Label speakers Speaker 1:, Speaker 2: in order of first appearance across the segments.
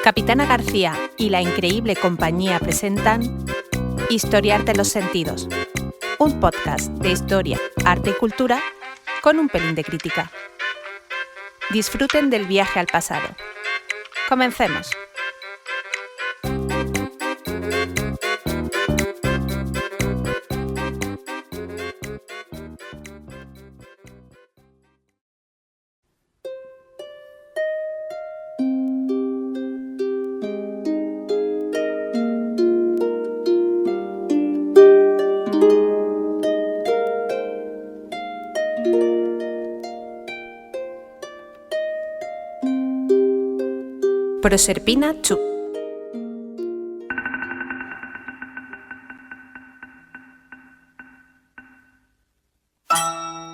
Speaker 1: Capitana García y La Increíble Compañía presentan Historiarte los sentidos, un podcast de historia, arte y cultura con un pelín de crítica. Disfruten del viaje al pasado. Comencemos. Proserpina Chu.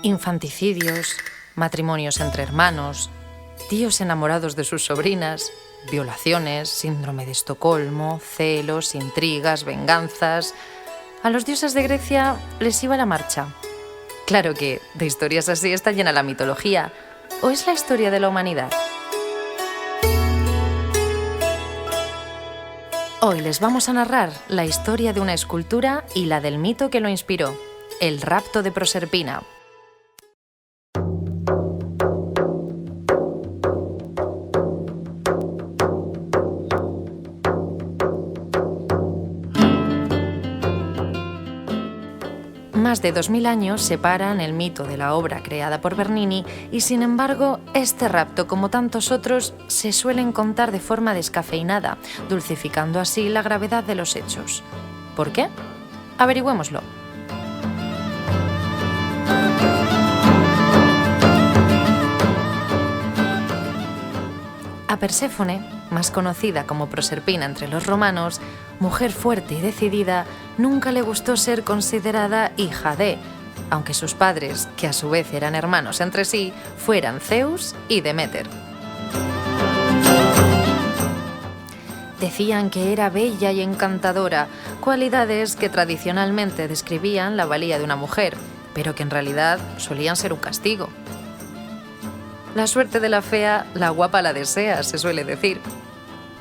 Speaker 2: Infanticidios, matrimonios entre hermanos, tíos enamorados de sus sobrinas, violaciones, síndrome de Estocolmo, celos, intrigas, venganzas. A los dioses de Grecia les iba la marcha. Claro que de historias así está llena la mitología. ¿O es la historia de la humanidad? Hoy les vamos a narrar la historia de una escultura y la del mito que lo inspiró, el rapto de Proserpina. Más de 2000 años separan el mito de la obra creada por Bernini y, sin embargo, este rapto, como tantos otros, se suelen contar de forma descafeinada, dulcificando así la gravedad de los hechos. ¿Por qué? Averigüémoslo. A Perséfone, más conocida como Proserpina entre los romanos, mujer fuerte y decidida, nunca le gustó ser considerada hija de, aunque sus padres, que a su vez eran hermanos entre sí, fueran Zeus y Deméter. Decían que era bella y encantadora, cualidades que tradicionalmente describían la valía de una mujer, pero que en realidad solían ser un castigo. La suerte de la fea, la guapa la desea, se suele decir.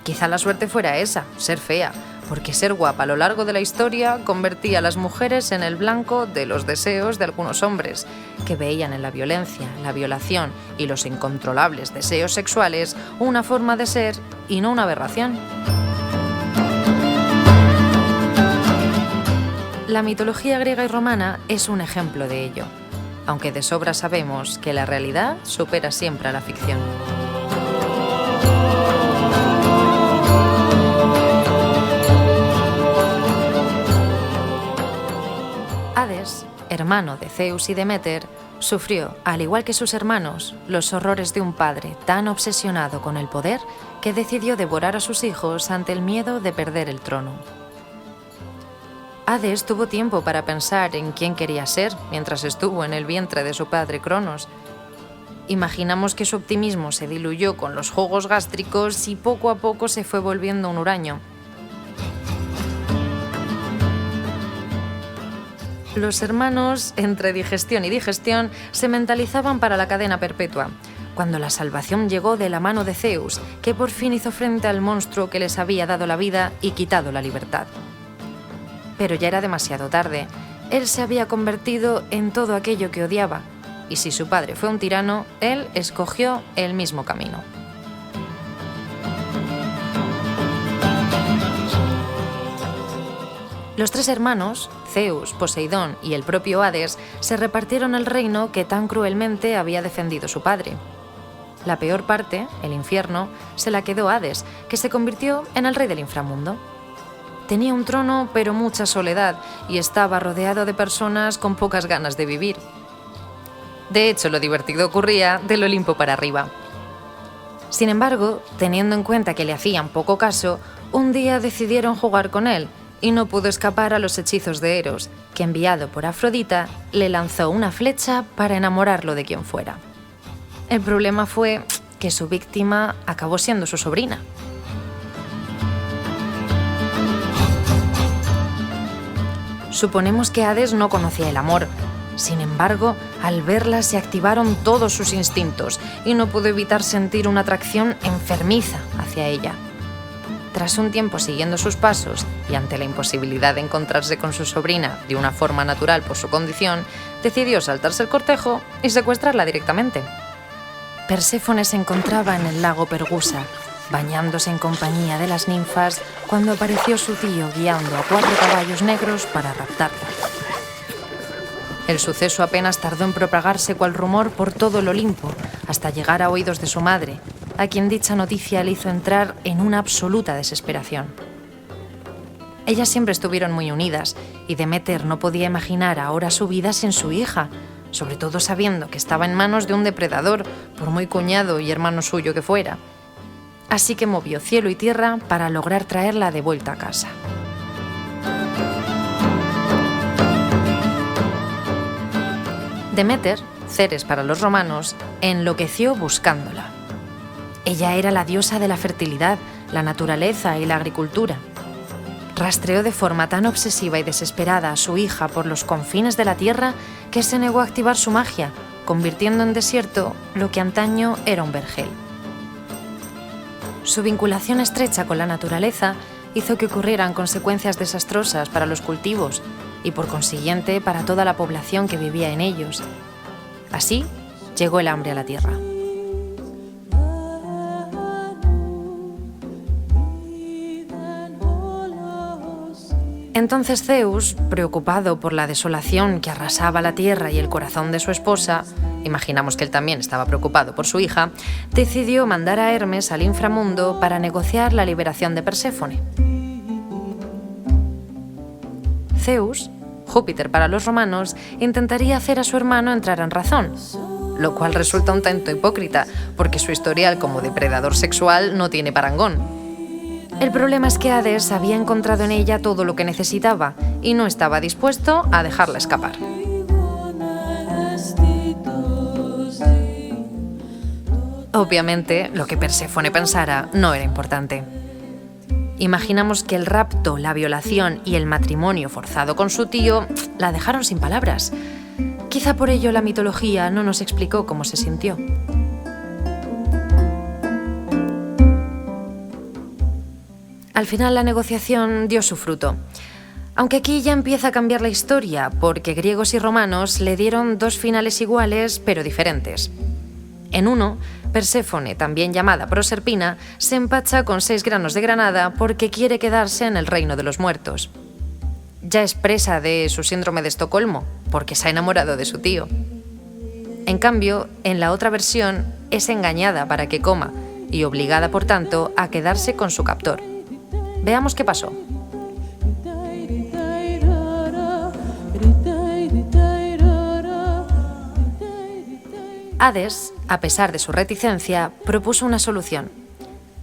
Speaker 2: Quizá la suerte fuera esa, ser fea, porque ser guapa a lo largo de la historia convertía a las mujeres en el blanco de los deseos de algunos hombres, que veían en la violencia, la violación y los incontrolables deseos sexuales una forma de ser y no una aberración. La mitología griega y romana es un ejemplo de ello, aunque de sobra sabemos que la realidad supera siempre a la ficción. Hades, hermano de Zeus y Deméter, sufrió, al igual que sus hermanos, los horrores de un padre tan obsesionado con el poder que decidió devorar a sus hijos ante el miedo de perder el trono. Hades tuvo tiempo para pensar en quién quería ser mientras estuvo en el vientre de su padre Cronos. Imaginamos que su optimismo se diluyó con los jugos gástricos y poco a poco se fue volviendo un huraño. Los hermanos, entre digestión y digestión, se mentalizaban para la cadena perpetua, cuando la salvación llegó de la mano de Zeus, que por fin hizo frente al monstruo que les había dado la vida y quitado la libertad. Pero ya era demasiado tarde. Él se había convertido en todo aquello que odiaba, y si su padre fue un tirano, él escogió el mismo camino. Los tres hermanos, Zeus, Poseidón y el propio Hades, se repartieron el reino que tan cruelmente había defendido su padre. La peor parte, el infierno, se la quedó Hades, que se convirtió en el rey del inframundo. Tenía un trono, pero mucha soledad, y estaba rodeado de personas con pocas ganas de vivir. De hecho, lo divertido ocurría del Olimpo para arriba. Sin embargo, teniendo en cuenta que le hacían poco caso, un día decidieron jugar con él, y no pudo escapar a los hechizos de Eros, que, enviado por Afrodita, le lanzó una flecha para enamorarlo de quien fuera. El problema fue que su víctima acabó siendo su sobrina. Suponemos que Hades no conocía el amor. Sin embargo, al verla se activaron todos sus instintos y no pudo evitar sentir una atracción enfermiza hacia ella. tras un tiempo siguiendo sus pasos y ante la imposibilidad de encontrarse con su sobrina de una forma natural por su condición, decidió saltarse el cortejo y secuestrarla directamente. Perséfone se encontraba en el lago Pergusa, bañándose en compañía de las ninfas, cuando apareció su tío guiando a 4 caballos negros para raptarla. El suceso apenas tardó en propagarse cual rumor por todo el Olimpo, hasta llegar a oídos de su madre, a quien dicha noticia le hizo entrar en una absoluta desesperación. Ellas siempre estuvieron muy unidas, y Deméter no podía imaginar ahora su vida sin su hija, sobre todo sabiendo que estaba en manos de un depredador, por muy cuñado y hermano suyo que fuera. Así que movió cielo y tierra para lograr traerla de vuelta a casa. Deméter, Ceres para los romanos, enloqueció buscándola. Ella era la diosa de la fertilidad, la naturaleza y la agricultura. Rastreó de forma tan obsesiva y desesperada a su hija por los confines de la tierra que se negó a activar su magia, convirtiendo en desierto lo que antaño era un vergel. Su vinculación estrecha con la naturaleza hizo que ocurrieran consecuencias desastrosas para los cultivos y, por consiguiente, para toda la población que vivía en ellos. Así llegó el hambre a la tierra. Entonces Zeus, preocupado por la desolación que arrasaba la tierra y el corazón de su esposa, imaginamos que él también estaba preocupado por su hija, decidió mandar a Hermes al inframundo para negociar la liberación de Perséfone. Zeus, Júpiter para los romanos, intentaría hacer a su hermano entrar en razón, lo cual resulta un tanto hipócrita, porque su historial como depredador sexual no tiene parangón. El problema es que Hades había encontrado en ella todo lo que necesitaba y no estaba dispuesto a dejarla escapar. Obviamente, lo que Perséfone pensara no era importante. Imaginamos que el rapto, la violación y el matrimonio forzado con su tío la dejaron sin palabras. Quizá por ello la mitología no nos explicó cómo se sintió. Al final la negociación dio su fruto. Aunque aquí ya empieza a cambiar la historia, porque griegos y romanos le dieron 2 finales iguales pero diferentes. En uno, Perséfone, también llamada Proserpina, se empacha con 6 granos de granada porque quiere quedarse en el reino de los muertos. Ya es presa de su síndrome de Estocolmo, porque se ha enamorado de su tío. En cambio, en la otra versión, es engañada para que coma y obligada, por tanto, a quedarse con su captor. Veamos qué pasó. Hades, a pesar de su reticencia, propuso una solución.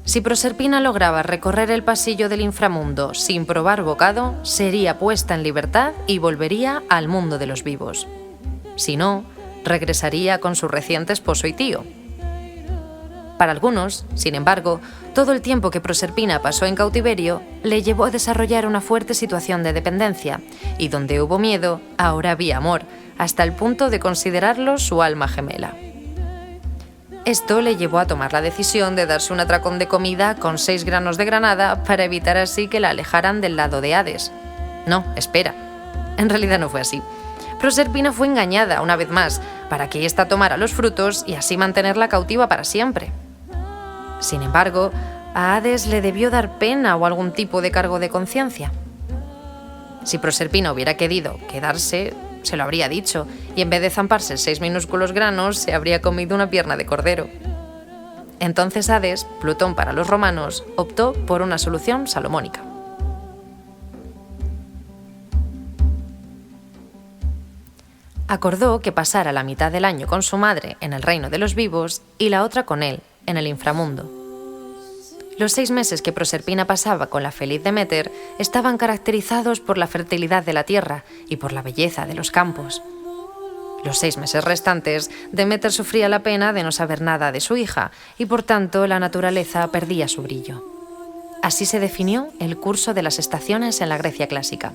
Speaker 2: Si Proserpina lograba recorrer el pasillo del inframundo sin probar bocado, sería puesta en libertad y volvería al mundo de los vivos. Si no, regresaría con su reciente esposo y tío. Para algunos, sin embargo, todo el tiempo que Proserpina pasó en cautiverio le llevó a desarrollar una fuerte situación de dependencia, y donde hubo miedo, ahora había amor, hasta el punto de considerarlo su alma gemela. Esto le llevó a tomar la decisión de darse un atracón de comida con 6 granos de granada para evitar así que la alejaran del lado de Hades. No, espera. En realidad no fue así. Proserpina fue engañada una vez más para que ésta tomara los frutos y así mantenerla cautiva para siempre. Sin embargo, a Hades le debió dar pena o algún tipo de cargo de conciencia. Si Proserpina hubiera querido quedarse, se lo habría dicho, y en vez de zamparse 6 minúsculos granos, se habría comido una pierna de cordero. Entonces Hades, Plutón para los romanos, optó por una solución salomónica. Acordó que pasara la mitad del año con su madre en el reino de los vivos y la otra con él, en el inframundo. Los 6 meses que Proserpina pasaba con la feliz Deméter estaban caracterizados por la fertilidad de la tierra y por la belleza de los campos. Los 6 meses restantes, Deméter sufría la pena de no saber nada de su hija y, por tanto, la naturaleza perdía su brillo. Así se definió el curso de las estaciones en la Grecia clásica.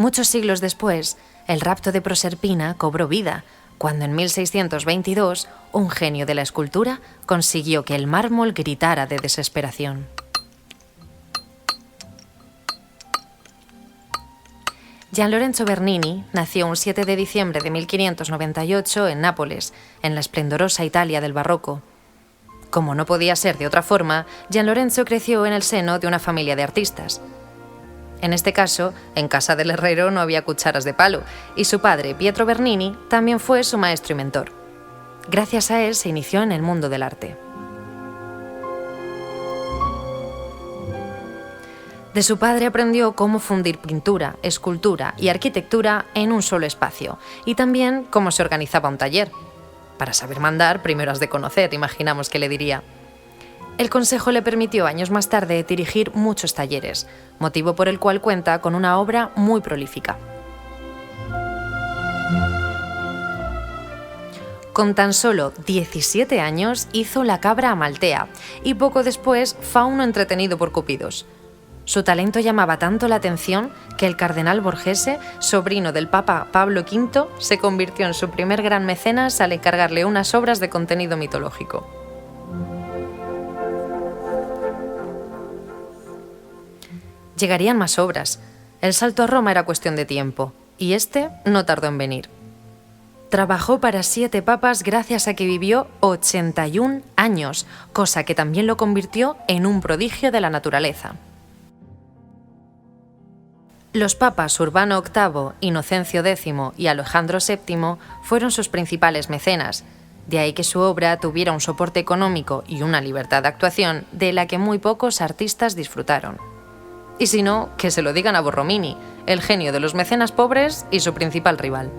Speaker 2: Muchos siglos después, el rapto de Proserpina cobró vida, cuando en 1622 un genio de la escultura consiguió que el mármol gritara de desesperación. Gian Lorenzo Bernini nació un 7 de diciembre de 1598 en Nápoles, en la esplendorosa Italia del Barroco. Como no podía ser de otra forma, Gian Lorenzo creció en el seno de una familia de artistas. En este caso, en casa del herrero no había cucharas de palo, y su padre, Pietro Bernini, también fue su maestro y mentor. Gracias a él se inició en el mundo del arte. De su padre aprendió cómo fundir pintura, escultura y arquitectura en un solo espacio, y también cómo se organizaba un taller. Para saber mandar, primero has de conocer, imaginamos que le diría. El consejo le permitió años más tarde dirigir muchos talleres, motivo por el cual cuenta con una obra muy prolífica. Con tan solo 17 años hizo La cabra amaltea y poco después Fauno entretenido por Cúpidos. Su talento llamaba tanto la atención que el cardenal Borghese, sobrino del Papa Pablo V, se convirtió en su primer gran mecenas al encargarle unas obras de contenido mitológico. Llegarían más obras. El salto a Roma era cuestión de tiempo, y este no tardó en venir. Trabajó para 7 papas gracias a que vivió 81 años, cosa que también lo convirtió en un prodigio de la naturaleza. Los papas Urbano VIII, Inocencio X y Alejandro VII fueron sus principales mecenas, de ahí que su obra tuviera un soporte económico y una libertad de actuación de la que muy pocos artistas disfrutaron. Y si no, que se lo digan a Borromini, el genio de los mecenas pobres y su principal rival.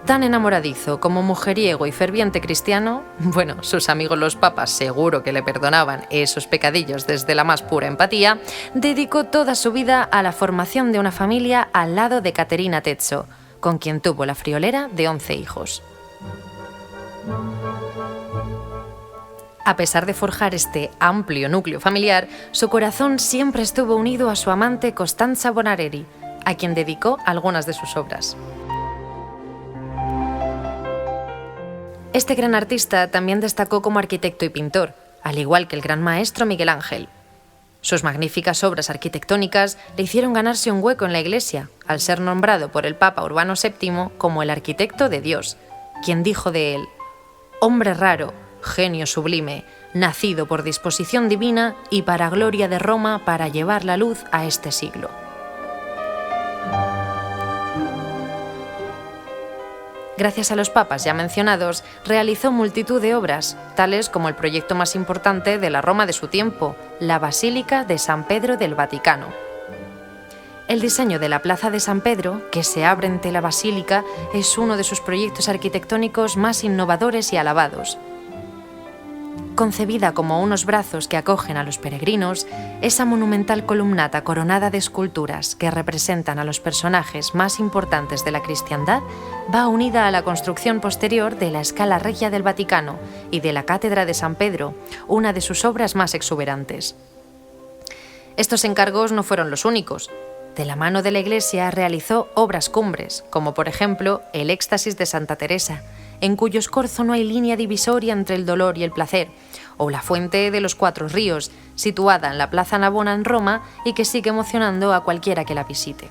Speaker 2: Tan enamoradizo como mujeriego y ferviente cristiano, bueno, sus amigos los papas seguro que le perdonaban esos pecadillos desde la más pura empatía, dedicó toda su vida a la formación de una familia al lado de Caterina Tezzo, con quien tuvo la friolera de 11 hijos. A pesar de forjar este amplio núcleo familiar, su corazón siempre estuvo unido a su amante Costanza Bonareri, a quien dedicó algunas de sus obras. Este gran artista también destacó como arquitecto y pintor, al igual que el gran maestro Miguel Ángel. Sus magníficas obras arquitectónicas le hicieron ganarse un hueco en la Iglesia, al ser nombrado por el Papa Urbano VII como el arquitecto de Dios, quien dijo de él: «Hombre raro, genio sublime, nacido por disposición divina y para gloria de Roma para llevar la luz a este siglo». Gracias a los papas ya mencionados, realizó multitud de obras, tales como el proyecto más importante de la Roma de su tiempo, la Basílica de San Pedro del Vaticano. El diseño de la Plaza de San Pedro, que se abre ante la Basílica, es uno de sus proyectos arquitectónicos más innovadores y alabados. Concebida como unos brazos que acogen a los peregrinos, esa monumental columnata coronada de esculturas que representan a los personajes más importantes de la cristiandad va unida a la construcción posterior de la Scala Regia del Vaticano y de la Cátedra de San Pedro, una de sus obras más exuberantes. Estos encargos no fueron los únicos. De la mano de la Iglesia realizó obras cumbres, como por ejemplo el Éxtasis de Santa Teresa, en cuyo escorzo no hay línea divisoria entre el dolor y el placer, o la Fuente de los 4 Ríos, situada en la Plaza Navona en Roma y que sigue emocionando a cualquiera que la visite.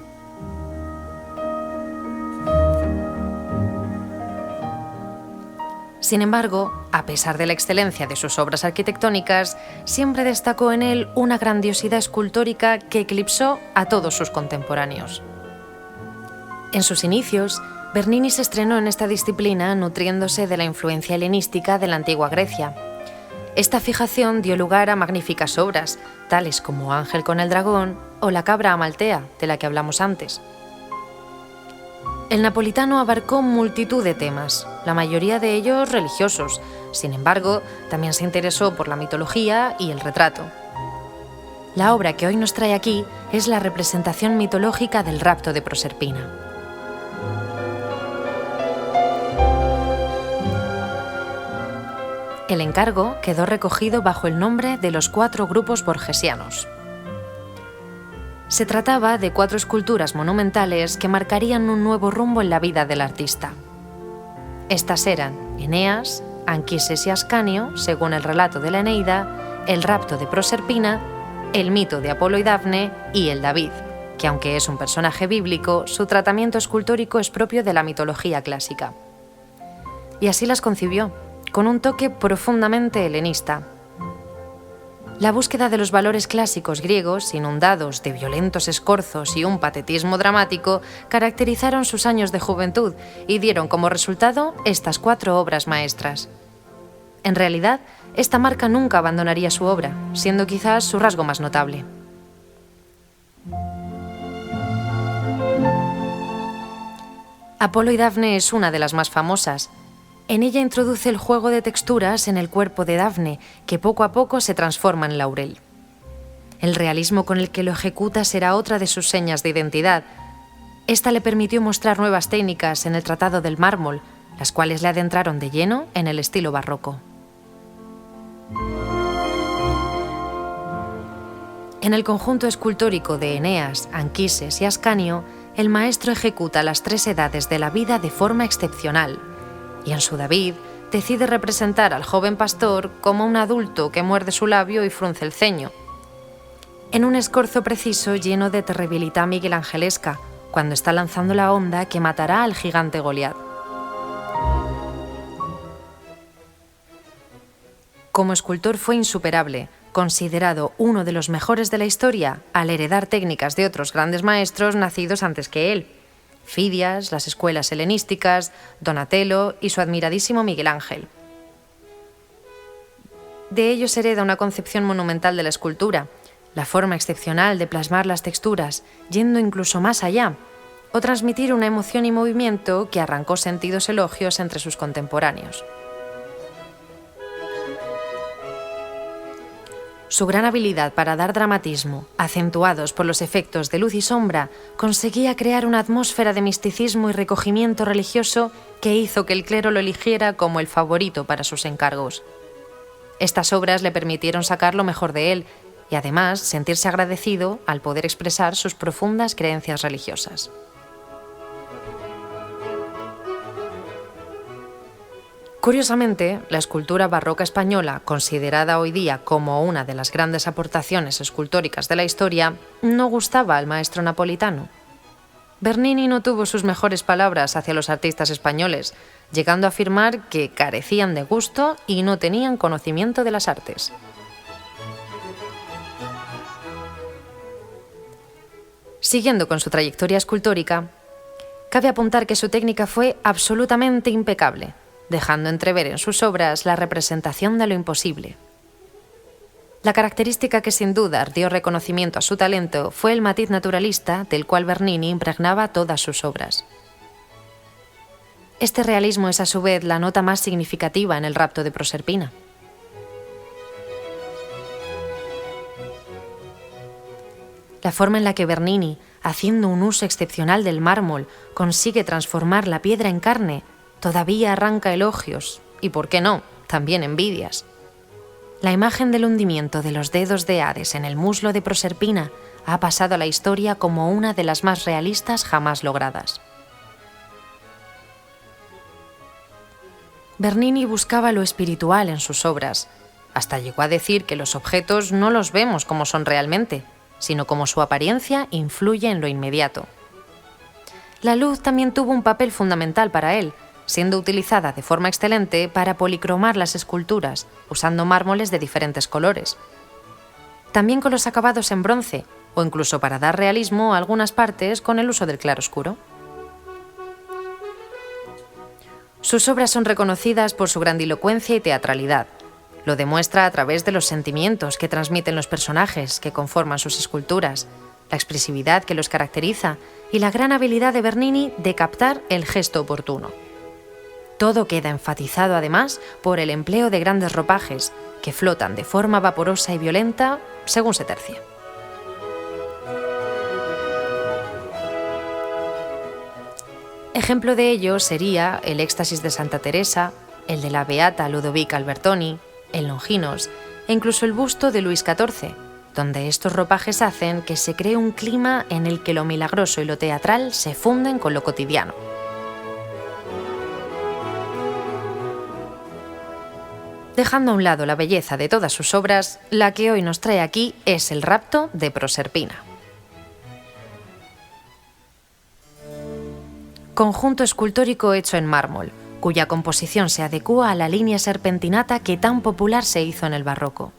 Speaker 2: Sin embargo, a pesar de la excelencia de sus obras arquitectónicas, siempre destacó en él una grandiosidad escultórica que eclipsó a todos sus contemporáneos. En sus inicios, Bernini se estrenó en esta disciplina nutriéndose de la influencia helenística de la antigua Grecia. Esta fijación dio lugar a magníficas obras, tales como Ángel con el dragón o La cabra amaltea, de la que hablamos antes. El napolitano abarcó multitud de temas, la mayoría de ellos religiosos. Sin embargo, también se interesó por la mitología y el retrato. La obra que hoy nos trae aquí es la representación mitológica del rapto de Proserpina. El encargo quedó recogido bajo el nombre de los 4 grupos borgesianos. Se trataba de 4 esculturas monumentales que marcarían un nuevo rumbo en la vida del artista. Estas eran Eneas, Anquises y Ascanio, según el relato de la Eneida, el rapto de Proserpina, el mito de Apolo y Dafne y el David, que aunque es un personaje bíblico, su tratamiento escultórico es propio de la mitología clásica. Y así las concibió, con un toque profundamente helenista. La búsqueda de los valores clásicos griegos, inundados de violentos escorzos y un patetismo dramático, caracterizaron sus años de juventud y dieron como resultado estas 4 obras maestras. En realidad, esta marca nunca abandonaría su obra, siendo quizás su rasgo más notable. Apolo y Dafne es una de las más famosas. En ella introduce el juego de texturas en el cuerpo de Dafne, que poco a poco se transforma en laurel. El realismo con el que lo ejecuta será otra de sus señas de identidad. Esta le permitió mostrar nuevas técnicas en el tratado del mármol, las cuales le adentraron de lleno en el estilo barroco. En el conjunto escultórico de Eneas, Anquises y Ascanio, el maestro ejecuta las 3 edades de la vida de forma excepcional, y en su David decide representar al joven pastor como un adulto que muerde su labio y frunce el ceño, en un escorzo preciso lleno de terribilidad miguelangelesca, cuando está lanzando la honda que matará al gigante Goliat. Como escultor fue insuperable, considerado uno de los mejores de la historia al heredar técnicas de otros grandes maestros nacidos antes que él: Fidias, las escuelas helenísticas, Donatello y su admiradísimo Miguel Ángel. De ellos hereda una concepción monumental de la escultura, la forma excepcional de plasmar las texturas, yendo incluso más allá, o transmitir una emoción y movimiento que arrancó sentidos elogios entre sus contemporáneos. Su gran habilidad para dar dramatismo, acentuados por los efectos de luz y sombra, conseguía crear una atmósfera de misticismo y recogimiento religioso que hizo que el clero lo eligiera como el favorito para sus encargos. Estas obras le permitieron sacar lo mejor de él y además sentirse agradecido al poder expresar sus profundas creencias religiosas. Curiosamente, la escultura barroca española, considerada hoy día como una de las grandes aportaciones escultóricas de la historia, no gustaba al maestro napolitano. Bernini no tuvo sus mejores palabras hacia los artistas españoles, llegando a afirmar que carecían de gusto y no tenían conocimiento de las artes. Siguiendo con su trayectoria escultórica, cabe apuntar que su técnica fue absolutamente impecable, dejando entrever en sus obras la representación de lo imposible. La característica que sin duda dio reconocimiento a su talento fue el matiz naturalista del cual Bernini impregnaba todas sus obras. Este realismo es a su vez la nota más significativa en el rapto de Proserpina. La forma en la que Bernini, haciendo un uso excepcional del mármol, consigue transformar la piedra en carne, todavía arranca elogios y, por qué no, también envidias. La imagen del hundimiento de los dedos de Hades en el muslo de Proserpina ha pasado a la historia como una de las más realistas jamás logradas. Bernini buscaba lo espiritual en sus obras. Hasta llegó a decir que los objetos no los vemos como son realmente, sino como su apariencia influye en lo inmediato. La luz también tuvo un papel fundamental para él, siendo utilizada de forma excelente para policromar las esculturas, usando mármoles de diferentes colores. También con los acabados en bronce, o incluso para dar realismo a algunas partes con el uso del claroscuro. Sus obras son reconocidas por su grandilocuencia y teatralidad. Lo demuestra a través de los sentimientos que transmiten los personajes que conforman sus esculturas, la expresividad que los caracteriza y la gran habilidad de Bernini de captar el gesto oportuno. Todo queda enfatizado además por el empleo de grandes ropajes que flotan de forma vaporosa y violenta según se tercie. Ejemplo de ello sería el Éxtasis de Santa Teresa, el de la beata Ludovica Albertoni, el Longinos e incluso el busto de Luis XIV, donde estos ropajes hacen que se cree un clima en el que lo milagroso y lo teatral se funden con lo cotidiano. Dejando a un lado la belleza de todas sus obras, la que hoy nos trae aquí es El rapto de Proserpina. Conjunto escultórico hecho en mármol, cuya composición se adecúa a la línea serpentinata que tan popular se hizo en el barroco.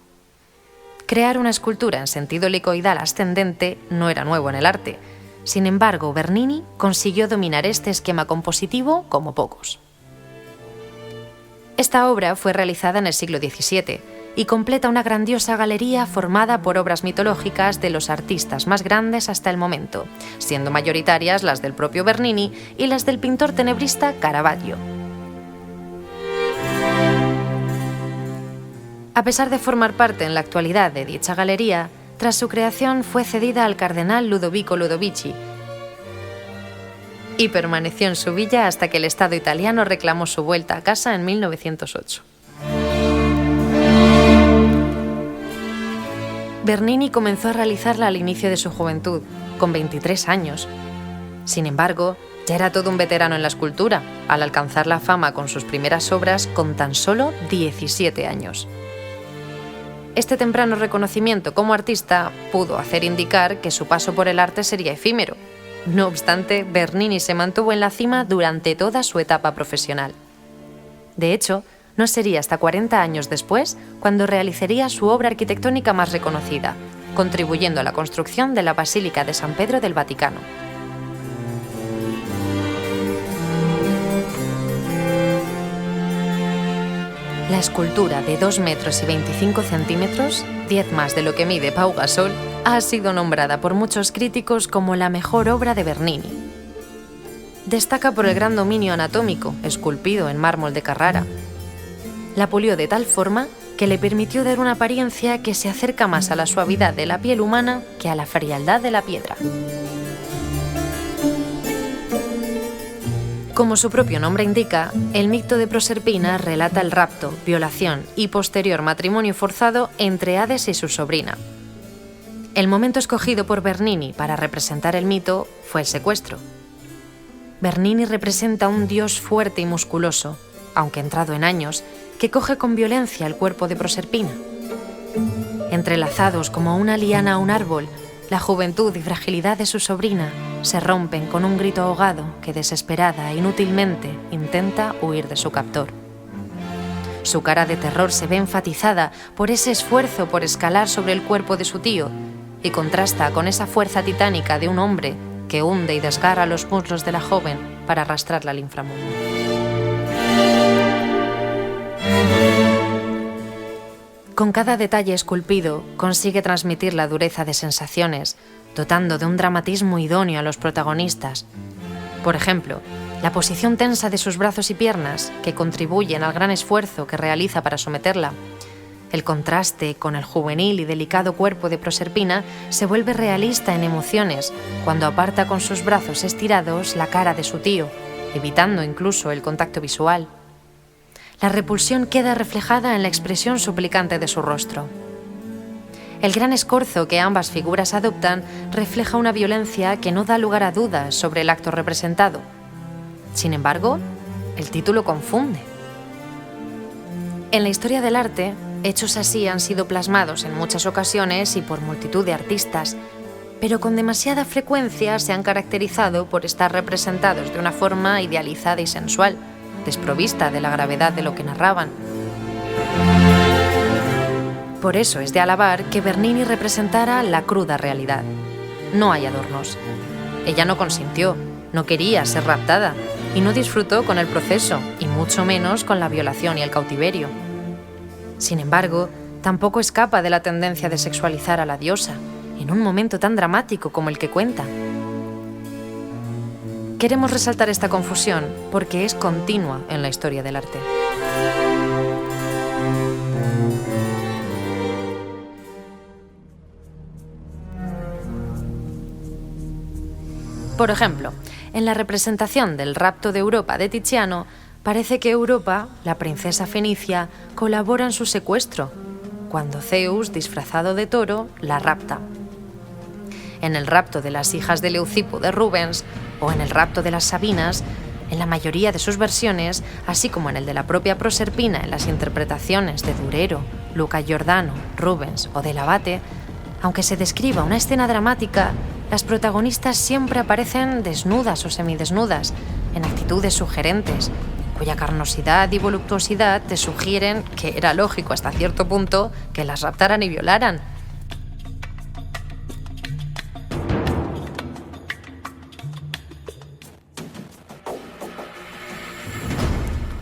Speaker 2: Crear una escultura en sentido helicoidal ascendente no era nuevo en el arte. Sin embargo, Bernini consiguió dominar este esquema compositivo como pocos. Esta obra fue realizada en el siglo XVII y completa una grandiosa galería formada por obras mitológicas de los artistas más grandes hasta el momento, siendo mayoritarias las del propio Bernini y las del pintor tenebrista Caravaggio. A pesar de formar parte en la actualidad de dicha galería, tras su creación fue cedida al cardenal Ludovico Ludovici y permaneció en su villa hasta que el Estado italiano reclamó su vuelta a casa en 1908. Bernini comenzó a realizarla al inicio de su juventud, con 23 años. Sin embargo, ya era todo un veterano en la escultura, al alcanzar la fama con sus primeras obras con tan solo 17 años. Este temprano reconocimiento como artista pudo hacer indicar que su paso por el arte sería efímero. No obstante, Bernini se mantuvo en la cima durante toda su etapa profesional. De hecho, no sería hasta 40 años después cuando realizaría su obra arquitectónica más reconocida, contribuyendo a la construcción de la Basílica de San Pedro del Vaticano. La escultura de 2 metros y 25 centímetros, 10 más de lo que mide Pau Gasol, ha sido nombrada por muchos críticos como la mejor obra de Bernini. Destaca por el gran dominio anatómico, esculpido en mármol de Carrara. La pulió de tal forma que le permitió dar una apariencia que se acerca más a la suavidad de la piel humana que a la frialdad de la piedra. Como su propio nombre indica, el mito de Proserpina relata el rapto, violación y posterior matrimonio forzado entre Hades y su sobrina. El momento escogido por Bernini para representar el mito fue el secuestro. Bernini representa un dios fuerte y musculoso, aunque entrado en años, que coge con violencia el cuerpo de Proserpina. Entrelazados como una liana a un árbol, la juventud y fragilidad de su sobrina se rompen con un grito ahogado que desesperada e inútilmente intenta huir de su captor. Su cara de terror se ve enfatizada por ese esfuerzo por escalar sobre el cuerpo de su tío y contrasta con esa fuerza titánica de un hombre que hunde y desgarra los muslos de la joven para arrastrarla al inframundo. Con cada detalle esculpido consigue transmitir la dureza de sensaciones, dotando de un dramatismo idóneo a los protagonistas. Por ejemplo, la posición tensa de sus brazos y piernas, que contribuyen al gran esfuerzo que realiza para someterla. El contraste con el juvenil y delicado cuerpo de Proserpina se vuelve realista en emociones cuando aparta con sus brazos estirados la cara de su tío, evitando incluso el contacto visual. La repulsión queda reflejada en la expresión suplicante de su rostro. El gran escorzo que ambas figuras adoptan refleja una violencia que no da lugar a dudas sobre el acto representado. Sin embargo, el título confunde. En la historia del arte, hechos así han sido plasmados en muchas ocasiones y por multitud de artistas, pero con demasiada frecuencia se han caracterizado por estar representados de una forma idealizada y sensual, desprovista de la gravedad de lo que narraban. Por eso es de alabar que Bernini representara la cruda realidad. No hay adornos. Ella no consintió, no quería ser raptada y no disfrutó con el proceso, y mucho menos con la violación y el cautiverio. Sin embargo, tampoco escapa de la tendencia de sexualizar a la diosa, en un momento tan dramático como el que cuenta. Queremos resaltar esta confusión porque es continua en la historia del arte. Por ejemplo, en la representación del rapto de Europa de Tiziano, parece que Europa, la princesa fenicia, colabora en su secuestro. cuando Zeus, disfrazado de toro, la rapta. En el rapto de las hijas de Leucipo de Rubens o en el rapto de las Sabinas, en la mayoría de sus versiones, así como en el de la propia Proserpina en las interpretaciones de Durero, Luca Giordano, Rubens o del Abate, aunque se describa una escena dramática, las protagonistas siempre aparecen desnudas o semidesnudas, en actitudes sugerentes, cuya carnosidad y voluptuosidad te sugieren que era lógico hasta cierto punto que las raptaran y violaran.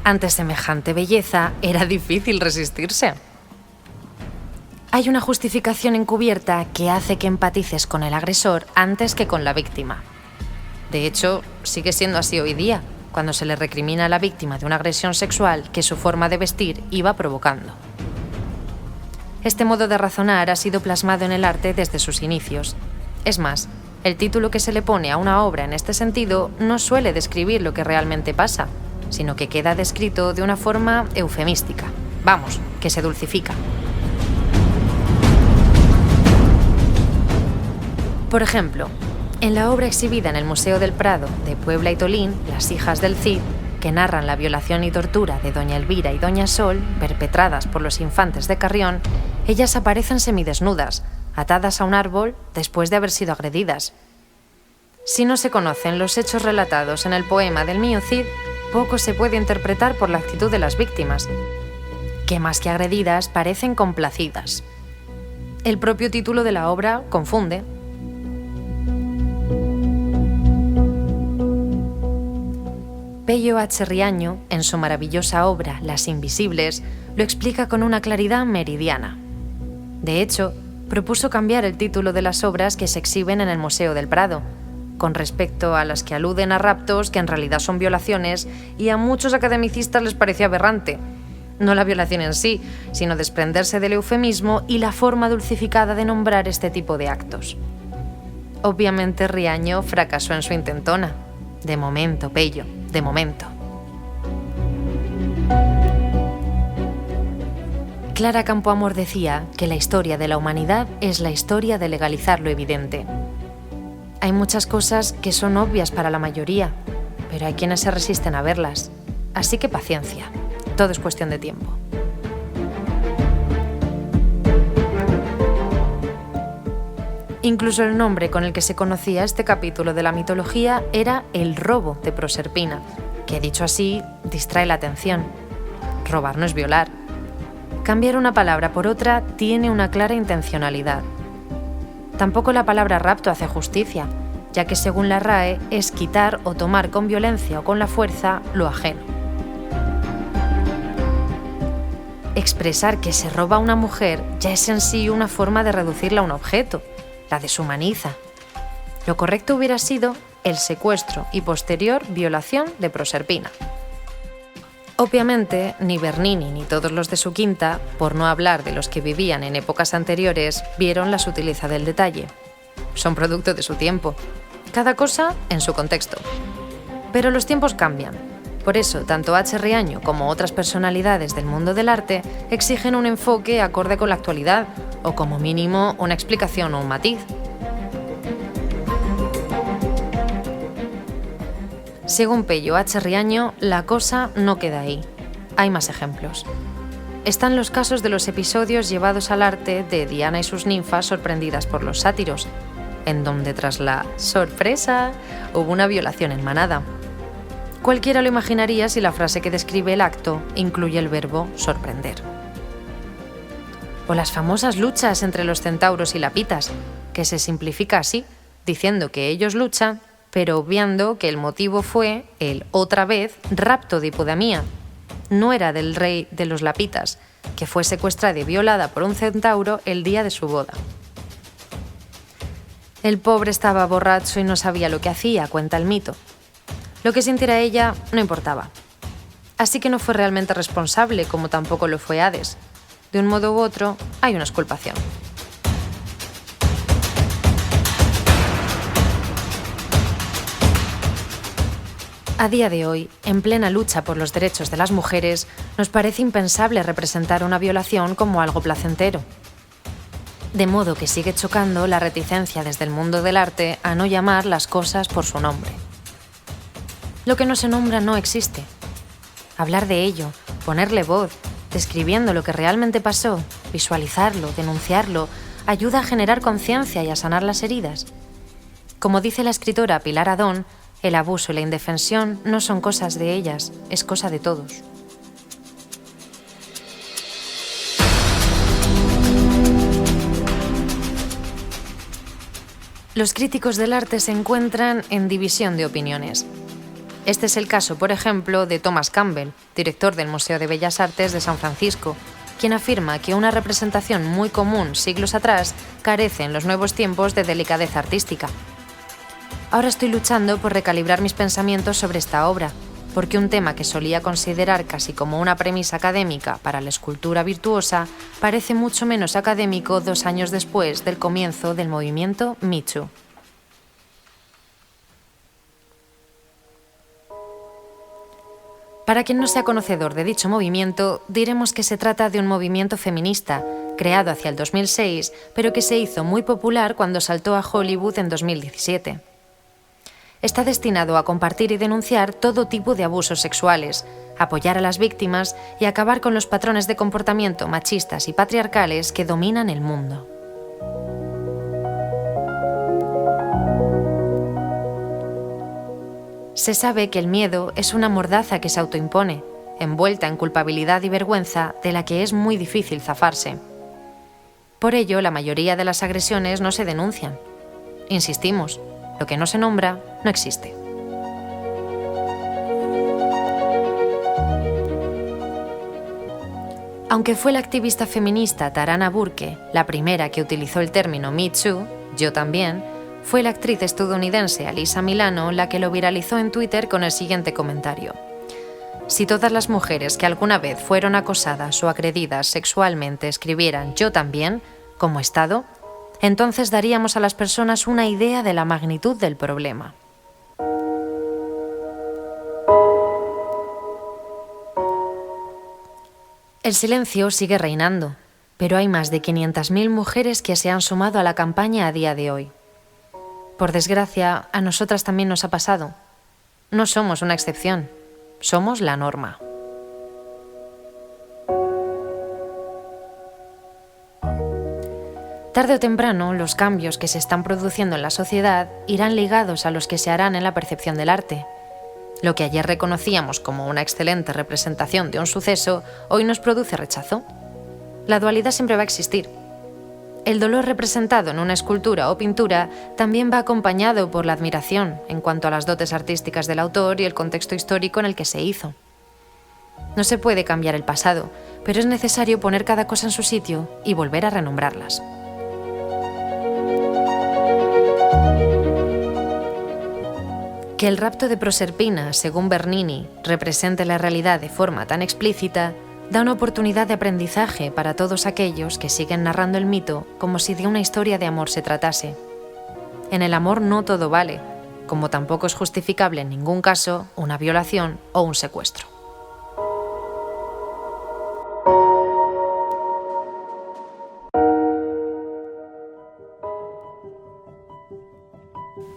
Speaker 2: Ante semejante belleza, era difícil resistirse. Hay una justificación encubierta que hace que empatices con el agresor antes que con la víctima. De hecho, sigue siendo así hoy día, cuando se le recrimina a la víctima de una agresión sexual que su forma de vestir iba provocando. Este modo de razonar ha sido plasmado en el arte desde sus inicios. Es más, el título que se le pone a una obra en este sentido no suele describir lo que realmente pasa, sino que queda descrito de una forma eufemística. Vamos, que se dulcifica. Por ejemplo, en la obra exhibida en el Museo del Prado de Puebla y Tolín, Las hijas del Cid, que narran la violación y tortura de doña Elvira y doña Sol, perpetradas por los infantes de Carrión, ellas aparecen semidesnudas, atadas a un árbol después de haber sido agredidas. Si no se conocen los hechos relatados en el poema del Mío Cid, poco se puede interpretar por la actitud de las víctimas, que más que agredidas parecen complacidas. El propio título de la obra confunde. Pello H. Riaño, en su maravillosa obra Las Invisibles, lo explica con una claridad meridiana. De hecho, propuso cambiar el título de las obras que se exhiben en el Museo del Prado, con respecto a las que aluden a raptos que en realidad son violaciones, y a muchos academicistas les parecía aberrante. No la violación en sí, sino desprenderse del eufemismo y la forma dulcificada de nombrar este tipo de actos. Obviamente Riaño fracasó en su intentona. De momento, Pello, de momento. Clara Campoamor decía que la historia de la humanidad es la historia de legalizar lo evidente. Hay muchas cosas que son obvias para la mayoría, pero hay quienes se resisten a verlas. Así que paciencia, todo es cuestión de tiempo. Incluso el nombre con el que se conocía este capítulo de la mitología era el robo de Proserpina, que dicho así, distrae la atención. Robar no es violar. Cambiar una palabra por otra tiene una clara intencionalidad. Tampoco la palabra rapto hace justicia, ya que según la RAE es quitar o tomar con violencia o con la fuerza lo ajeno. Expresar que se roba a una mujer ya es en sí una forma de reducirla a un objeto, la deshumaniza. Lo correcto hubiera sido el secuestro y posterior violación de Proserpina. Obviamente, ni Bernini ni todos los de su quinta, por no hablar de los que vivían en épocas anteriores, vieron la sutileza del detalle. Son producto de su tiempo. Cada cosa en su contexto. Pero los tiempos cambian. Por eso, tanto H. Riaño como otras personalidades del mundo del arte exigen un enfoque acorde con la actualidad, o como mínimo una explicación o un matiz. Según Pello H. Riaño, la cosa no queda ahí. Hay más ejemplos. Están los casos de los episodios llevados al arte de Diana y sus ninfas sorprendidas por los sátiros, en donde tras la sorpresa hubo una violación en manada. Cualquiera lo imaginaría si la frase que describe el acto incluye el verbo sorprender. O las famosas luchas entre los centauros y lapitas, que se simplifica así, diciendo que ellos luchan, pero obviando que el motivo fue el, otra vez, rapto de Hipodamía. No era del rey de los lapitas, que fue secuestrada y violada por un centauro el día de su boda. El pobre estaba borracho y no sabía lo que hacía, cuenta el mito. Lo que sintiera ella no importaba. Así que no fue realmente responsable, como tampoco lo fue Hades. De un modo u otro, hay una exculpación. A día de hoy, en plena lucha por los derechos de las mujeres, nos parece impensable representar una violación como algo placentero. De modo que sigue chocando la reticencia desde el mundo del arte a no llamar las cosas por su nombre. Lo que no se nombra no existe. Hablar de ello, ponerle voz, describiendo lo que realmente pasó, visualizarlo, denunciarlo, ayuda a generar conciencia y a sanar las heridas. Como dice la escritora Pilar Adón, el abuso y la indefensión no son cosas de ellas, es cosa de todos. Los críticos del arte se encuentran en división de opiniones. Este es el caso, por ejemplo, de Thomas Campbell, director del Museo de Bellas Artes de San Francisco, quien afirma que una representación muy común siglos atrás carece en los nuevos tiempos de delicadeza artística. Ahora estoy luchando por recalibrar mis pensamientos sobre esta obra, porque un tema que solía considerar casi como una premisa académica para la escultura virtuosa parece mucho menos académico 2 años después del comienzo del movimiento Me Too. Para quien no sea conocedor de dicho movimiento, diremos que se trata de un movimiento feminista, creado hacia el 2006, pero que se hizo muy popular cuando saltó a Hollywood en 2017. Está destinado a compartir y denunciar todo tipo de abusos sexuales, apoyar a las víctimas y acabar con los patrones de comportamiento machistas y patriarcales que dominan el mundo. Se sabe que el miedo es una mordaza que se autoimpone, envuelta en culpabilidad y vergüenza de la que es muy difícil zafarse. Por ello, la mayoría de las agresiones no se denuncian. Insistimos, lo que no se nombra no existe. Aunque fue la activista feminista Tarana Burke la primera que utilizó el término Me Too, yo también, fue la actriz estadounidense Alyssa Milano la que lo viralizó en Twitter con el siguiente comentario. Si todas las mujeres que alguna vez fueron acosadas o agredidas sexualmente escribieran yo también, como Estado, entonces daríamos a las personas una idea de la magnitud del problema. El silencio sigue reinando, pero hay más de 500.000 mujeres que se han sumado a la campaña a día de hoy. Por desgracia, a nosotras también nos ha pasado. No somos una excepción, somos la norma. Tarde o temprano, los cambios que se están produciendo en la sociedad irán ligados a los que se harán en la percepción del arte. Lo que ayer reconocíamos como una excelente representación de un suceso, hoy nos produce rechazo. La dualidad siempre va a existir. El dolor representado en una escultura o pintura también va acompañado por la admiración en cuanto a las dotes artísticas del autor y el contexto histórico en el que se hizo. No se puede cambiar el pasado, pero es necesario poner cada cosa en su sitio y volver a renombrarlas. Que el rapto de Proserpina, según Bernini, represente la realidad de forma tan explícita, da una oportunidad de aprendizaje para todos aquellos que siguen narrando el mito como si de una historia de amor se tratase. En el amor no todo vale, como tampoco es justificable en ningún caso una violación o un secuestro.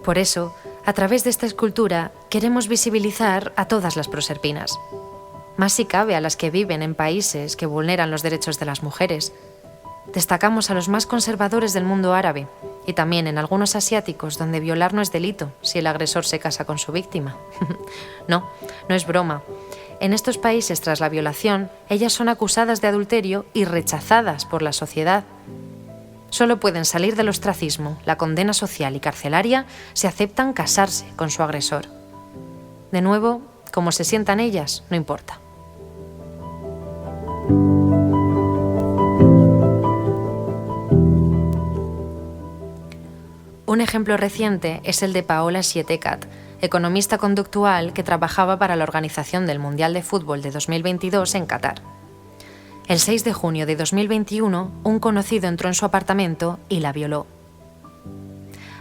Speaker 2: Por eso, a través de esta escultura, queremos visibilizar a todas las proserpinas. Más si cabe a las que viven en países que vulneran los derechos de las mujeres. Destacamos a los más conservadores del mundo árabe y también en algunos asiáticos donde violar no es delito si el agresor se casa con su víctima. No es broma. En estos países, tras la violación, ellas son acusadas de adulterio y rechazadas por la sociedad. Solo pueden salir del ostracismo, la condena social y carcelaria si aceptan casarse con su agresor. De nuevo, como se sientan ellas, no importa. Un ejemplo reciente es el de Paola Sietecat, economista conductual que trabajaba para la organización del Mundial de Fútbol de 2022 en Qatar. El 6 de junio de 2021, un conocido entró en su apartamento y la violó.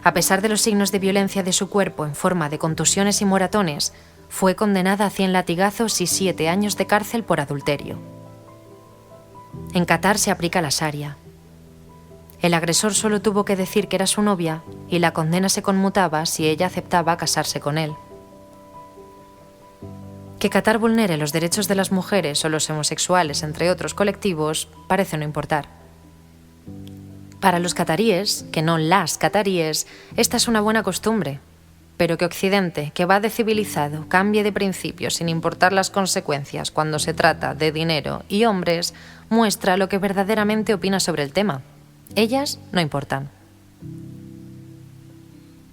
Speaker 2: A pesar de los signos de violencia de su cuerpo en forma de contusiones y moratones, fue condenada a 100 latigazos y 7 años de cárcel por adulterio. En Qatar se aplica la Sharia. El agresor solo tuvo que decir que era su novia y la condena se conmutaba si ella aceptaba casarse con él. Que Qatar vulnere los derechos de las mujeres o los homosexuales, entre otros colectivos, parece no importar. Para los cataríes, que no las cataríes, esta es una buena costumbre, pero que Occidente, que va de civilizado, cambie de principios sin importar las consecuencias cuando se trata de dinero y hombres, muestra lo que verdaderamente opina sobre el tema. Ellas no importan.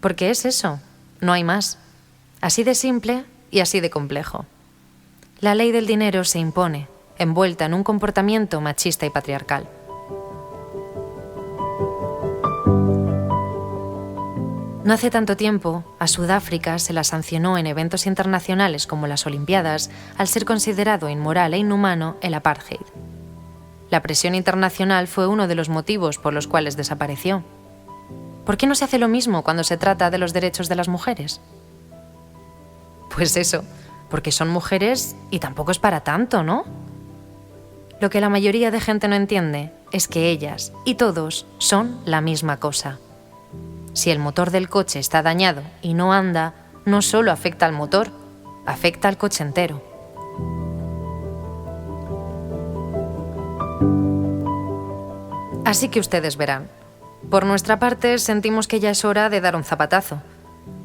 Speaker 2: Porque es eso, no hay más. Así de simple y así de complejo. La ley del dinero se impone, envuelta en un comportamiento machista y patriarcal. No hace tanto tiempo, a Sudáfrica se la sancionó en eventos internacionales como las Olimpiadas al ser considerado inmoral e inhumano el apartheid. La presión internacional fue uno de los motivos por los cuales desapareció. ¿Por qué no se hace lo mismo cuando se trata de los derechos de las mujeres? Pues eso, porque son mujeres y tampoco es para tanto, ¿no? Lo que la mayoría de gente no entiende es que ellas y todos son la misma cosa. Si el motor del coche está dañado y no anda, no solo afecta al motor, afecta al coche entero. Así que ustedes verán. Por nuestra parte, sentimos que ya es hora de dar un zapatazo,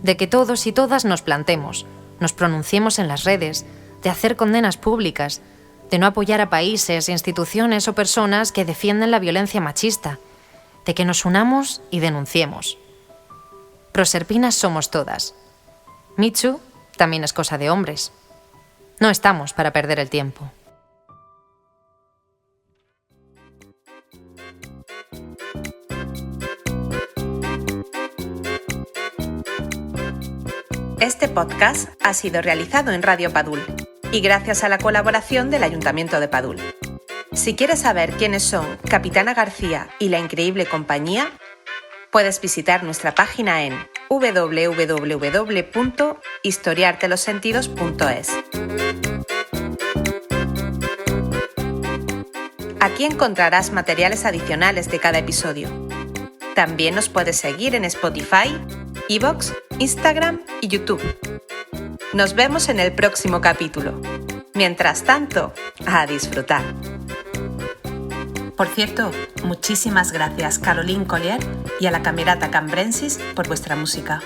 Speaker 2: de que todos y todas nos plantemos, nos pronunciemos en las redes, de hacer condenas públicas, de no apoyar a países, instituciones o personas que defienden la violencia machista, de que nos unamos y denunciemos. Proserpinas somos todas. Me Too también es cosa de hombres. No estamos para perder el tiempo.
Speaker 1: Este podcast ha sido realizado en Radio Padul y gracias a la colaboración del Ayuntamiento de Padul. Si quieres saber quiénes son Capitana García y La Increíble Compañía, puedes visitar nuestra página en www.historiartelosentidos.es. Aquí encontrarás materiales adicionales de cada episodio. También nos puedes seguir en Spotify, iVoox, Instagram y YouTube. Nos vemos en el próximo capítulo. Mientras tanto, a disfrutar. Por cierto, muchísimas gracias Caroline Collier y a la Camerata Cambrensis por vuestra música.